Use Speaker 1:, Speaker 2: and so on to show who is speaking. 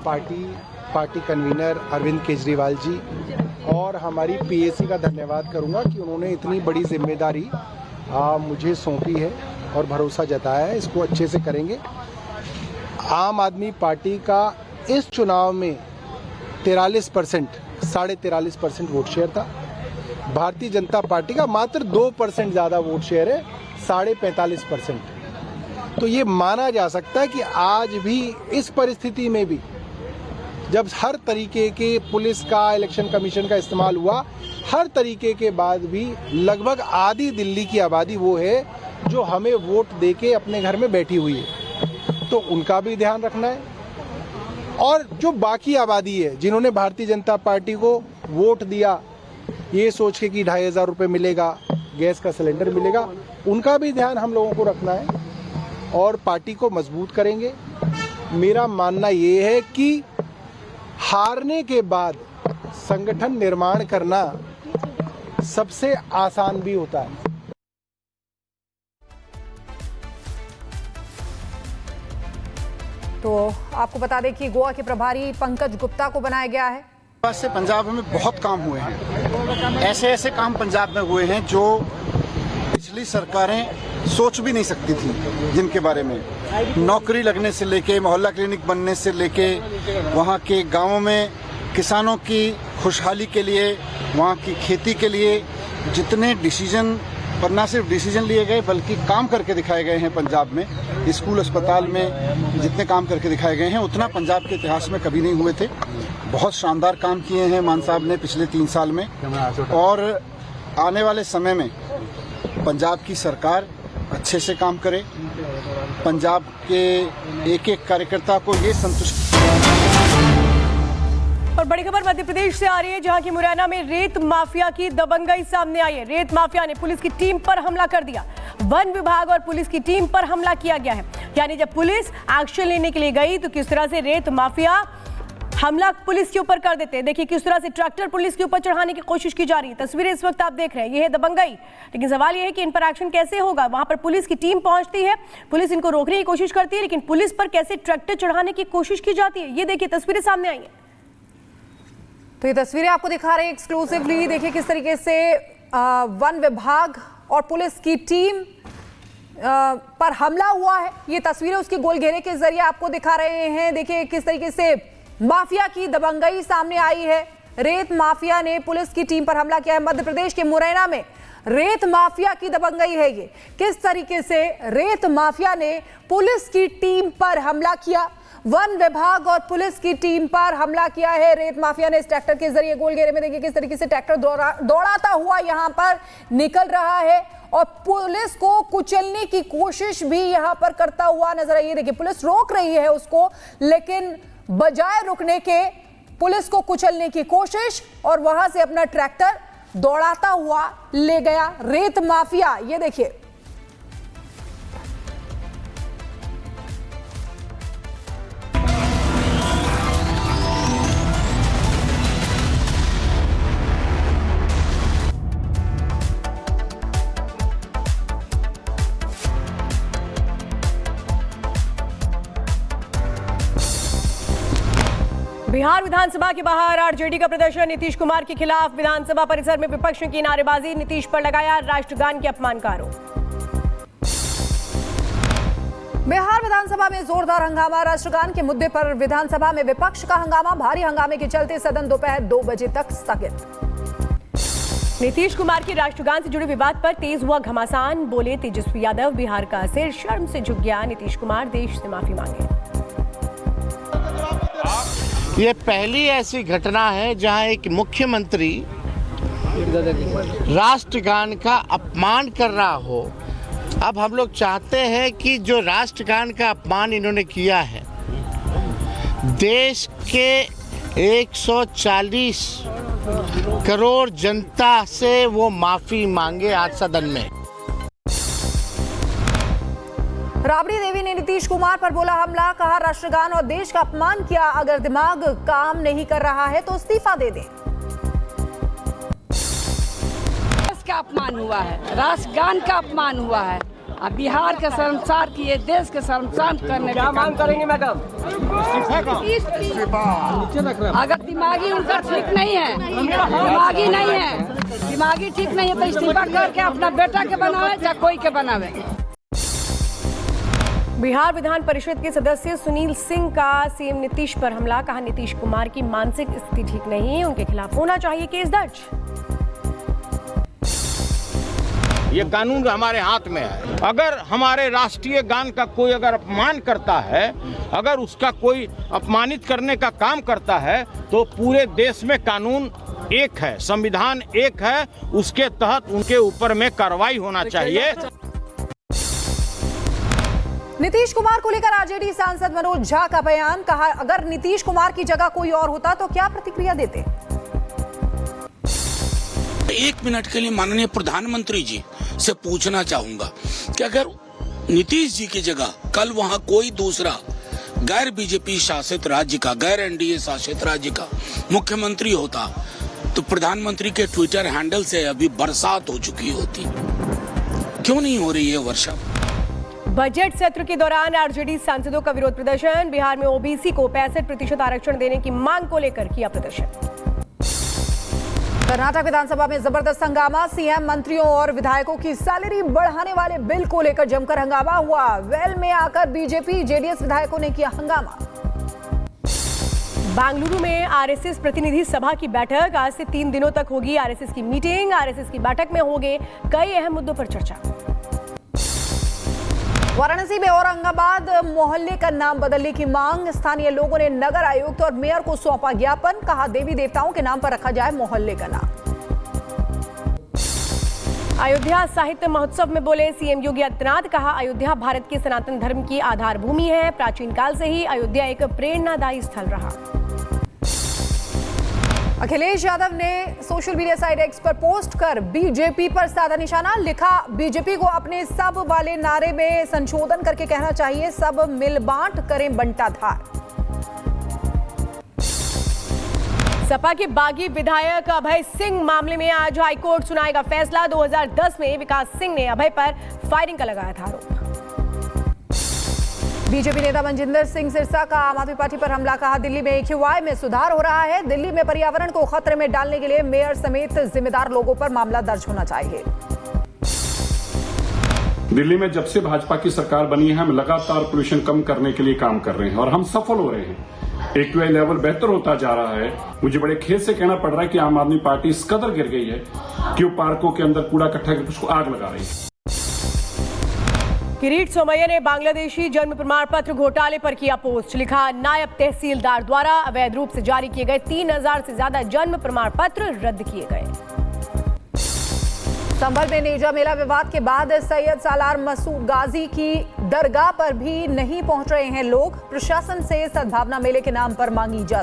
Speaker 1: Party convener Arvind Kejriwal ji और हमारी PAC का धन्यवाद करूंगा कि उन्होंने इतनी बड़ी जिम्मेदारी मुझे सौंपी है और भरोसा जताया है। इसको अच्छे से करेंगे। आम आदमी पार्टी का इस चुनाव में 43% वोट शेयर था। भारतीय जनता पार्टी का मात्र 2% ज़्यादा वोट शेयर है, 45.5%। तो ये माना जा सकता है कि आज भी इस परिस्थिति में भी जब हर तरीके के पुलिस का, इलेक्शन कमीशन का इस्तेमाल हुआ, हर तरीके के बाद भी लगभग आधी दिल्ली की आबादी वो है जो हमें वोट देके अपने घर में बैठी हुई है। तो उनका भी ध्यान रखना है। और जो बाकी आबादी है जिन्होंने भारतीय जनता पार्टी को वोट दिया ये सोच के कि 2500 रुपये मिलेगा, गैस का सिलेंडर मिलेगा, उनका भी ध्यान हम लोगों को रखना है और पार्टी को मजबूत करेंगे। मेरा मानना ये है कि हारने के बाद संगठन निर्माण करना सबसे आसान भी होता है।
Speaker 2: तो आपको बता दें कि गोवा के प्रभारी पंकज गुप्ता को बनाया गया है।
Speaker 3: से पंजाब में बहुत काम हुए हैं, ऐसे काम पंजाब में हुए हैं जो पिछली सरकारें सोच भी नहीं सकती थी, जिनके बारे में नौकरी लगने से लेके, मोहल्ला क्लिनिक बनने से लेके, वहाँ के गांवों में किसानों की खुशहाली के लिए, वहाँ की खेती के लिए जितने डिसीजन, और ना सिर्फ डिसीजन लिए गए बल्कि काम करके दिखाए गए हैं। पंजाब में स्कूल, अस्पताल में जितने काम करके दिखाए गए हैं उतना पंजाब के इतिहास में कभी नहीं हुए थे। बहुत शानदार काम किए हैं मान साहब ने पिछले 3 साल में, और आने वाले समय में पंजाब की सरकार अच्छे से काम करे, पंजाब के एक एक कार्यकर्ता को ये संतुष्ट।
Speaker 2: और बड़ी खबर मध्य प्रदेश से आ रही है, जहां की मुरैना में रेत माफिया की दबंगई सामने आई है। रेत माफिया ने पुलिस की टीम पर हमला कर दिया। वन विभाग और पुलिस की टीम पर हमला किया गया है। यानी जब पुलिस एक्शन लेने के लिए गई तो किस तरह से रेत माफिया हमला पुलिस के ऊपर कर देते हैं। देखिए किस तरह से ट्रैक्टर पुलिस के ऊपर चढ़ाने की कोशिश की जा रही है। तस्वीरें इस वक्त आप देख रहे हैं, ये है दबंगई। लेकिन सवाल ये है कि इन पर एक्शन कैसे होगा। वहां पर पुलिस की टीम पहुंचती है, पुलिस इनको रोकने की कोशिश करती है, लेकिन पुलिस पर कैसे ट्रैक्टर चढ़ाने की कोशिश की जाती है, ये देखिए तस्वीरें सामने आई हैं। तो ये तस्वीरें आपको दिखा रहे हैं एक्सक्लूसिवली। देखिए किस तरीके से वन विभाग और पुलिस की टीम पर हमला हुआ है। ये तस्वीरें उसके गोल घेरे के जरिए आपको दिखा रहे हैं। देखिए किस तरीके से माफिया की दबंगई सामने आई है। रेत माफिया ने पुलिस की टीम पर हमला किया है। मध्य प्रदेश के मुरैना में रेत माफिया की दबंगई है ये। किस तरीके से रेत माफिया ने पुलिस की टीम पर हमला किया, वन विभाग और पुलिस की टीम पर हमला किया है रेत माफिया ने। इस ट्रैक्टर के जरिए गोल घेरे में देखिए किस तरीके से ट्रैक्टर दौड़ाता हुआ यहां पर निकल रहा है और पुलिस को कुचलने की कोशिश भी यहां पर करता हुआ नजर आई है। देखिए पुलिस रोक रही है उसको, लेकिन बजाय रुकने के पुलिस को कुचलने की कोशिश और वहां से अपना ट्रैक्टर दौड़ाता हुआ ले गया रेत माफिया। ये देखिए बिहार विधानसभा के बाहर आरजेडी का प्रदर्शन। नीतीश कुमार के खिलाफ विधानसभा परिसर में विपक्ष की नारेबाजी। नीतीश पर लगाया राष्ट्रगान के अपमान का आरोप। बिहार विधानसभा में जोरदार हंगामा। राष्ट्रगान के मुद्दे पर विधानसभा में विपक्ष का हंगामा। भारी हंगामे के चलते सदन दोपहर 2 बजे तक स्थगित। नीतीश कुमार के राष्ट्रगान से जुड़े विवाद पर तेज हुआ घमासान। बोले तेजस्वी यादव, बिहार का सिर शर्म से झुक गया। नीतीश कुमार देश से माफी मांगे।
Speaker 4: ये पहली ऐसी घटना है जहां एक मुख्यमंत्री राष्ट्रगान का अपमान कर रहा हो। अब हम लोग चाहते हैं कि जो राष्ट्रगान का अपमान इन्होंने किया है, देश के 140 करोड़ जनता से वो माफी मांगे आज सदन में।
Speaker 2: राबड़ी देवी ने नीतीश कुमार पर बोला हमला, कहा राष्ट्रगान और देश का अपमान किया। अगर दिमाग काम नहीं कर रहा है तो इस्तीफा दे दें।
Speaker 5: देश का अपमान हुआ है, राष्ट्रगान का अपमान हुआ है अब बिहार के शर्मसार किए, देश के शर्मसार करने क्या मांग करेंगे मैडम? अगर दिमागी उनका ठीक नहीं है, दिमागी ठीक नहीं है तो इस्तीफा करके अपना बेटा के बनावे या कोई के बनावे।
Speaker 2: बिहार विधान परिषद के सदस्य सुनील सिंह का सीएम नीतीश पर हमला। कहा नीतीश कुमार की मानसिक स्थिति ठीक नहीं, उनके खिलाफ होना चाहिए केस दर्ज।
Speaker 6: ये कानून हमारे हाथ में है। अगर हमारे राष्ट्रीय गान का कोई अगर अपमान करता है, अगर उसका कोई अपमानित करने का काम करता है, तो पूरे देश में कानून एक है, संविधान एक है, उसके तहत उनके ऊपर में कार्रवाई होना चाहिए।
Speaker 7: नीतीश कुमार को लेकर आरजेडी सांसद मनोज झा का बयान। कहा अगर नीतीश कुमार की जगह कोई और होता तो क्या प्रतिक्रिया देते?
Speaker 8: एक मिनट के लिए माननीय प्रधानमंत्री जी से पूछना चाहूंगा कि अगर नीतीश जी की जगह कल वहां कोई दूसरा गैर बीजेपी शासित राज्य का, गैर एनडीए शासित राज्य का मुख्यमंत्री होता तो प्रधानमंत्री के ट्विटर हैंडल से अभी बरसात हो चुकी होती। क्यों नहीं हो रही है वर्षा?
Speaker 2: बजट सत्र के दौरान आरजेडी सांसदों का विरोध प्रदर्शन। बिहार में ओबीसी को 65% आरक्षण देने की मांग को लेकर किया प्रदर्शन।
Speaker 7: कर्नाटक विधानसभा में जबरदस्त हंगामा। सीएम, मंत्रियों और विधायकों की सैलरी बढ़ाने वाले बिल को लेकर जमकर हंगामा हुआ। वेल में आकर बीजेपी जेडीएस विधायकों ने किया हंगामा।
Speaker 2: बेंगलुरु में आरएसएस प्रतिनिधि सभा की बैठक। आज से 3 दिनों तक होगी आरएसएस की मीटिंग। आरएसएस की बैठक में होंगे कई अहम मुद्दों पर चर्चा।
Speaker 7: वाराणसी में औरंगाबाद मोहल्ले का नाम बदलने की मांग। स्थानीय लोगों ने नगर आयुक्त और मेयर को सौंपा ज्ञापन। कहा देवी देवताओं के नाम पर रखा जाए मोहल्ले का नाम।
Speaker 2: अयोध्या साहित्य महोत्सव में बोले सीएम योगी आदित्यनाथ। कहा अयोध्या भारत के सनातन धर्म की आधार भूमि है। प्राचीन काल से ही अयोध्या एक प्रेरणादायी स्थल रहा।
Speaker 7: अखिलेश यादव ने सोशल मीडिया साइट एक्स पर पोस्ट कर बीजेपी पर साधा निशाना। लिखा बीजेपी को अपने सब वाले नारे में संशोधन करके कहना चाहिए सब मिल बांट करें बंटाधार।
Speaker 2: सपा के बागी विधायक अभय सिंह मामले में आज हाईकोर्ट सुनाएगा फैसला। 2010 में विकास सिंह ने अभय पर फायरिंग का लगाया था आरोप।
Speaker 7: बीजेपी नेता मनजिंदर सिंह सिरसा का आम आदमी पार्टी पर हमला। कहा दिल्ली में AQI में सुधार हो रहा है। दिल्ली में पर्यावरण को खतरे में डालने के लिए मेयर समेत जिम्मेदार लोगों पर मामला दर्ज होना चाहिए।
Speaker 9: दिल्ली में जब से भाजपा की सरकार बनी है, हम लगातार पोल्यूशन कम करने के लिए काम कर रहे हैं और हम सफल हो रहे हैं। AQI लेवल बेहतर होता जा रहा है। मुझे बड़े खेद से कहना पड़ रहा है कि आम आदमी पार्टी इस कदर गिर गई है कि वो पार्कों के अंदर कूड़ा इकट्ठा करके उसको आग लगा रही है।
Speaker 2: किरीट सोमैया ने बांग्लादेशी जन्म प्रमाण पत्र घोटाले पर किया पोस्ट। लिखा नायब तहसीलदार द्वारा अवैध रूप से जारी किए गए 3000 से ज्यादा जन्म प्रमाण पत्र रद्द किए गए।
Speaker 7: संभल में नेजा मेला विवाद के बाद सैयद सालार मसूद गाजी की दरगाह पर भी नहीं पहुंच रहे हैं लोग। प्रशासन से सद्भावना मेले के नाम पर मांगी इजाजत।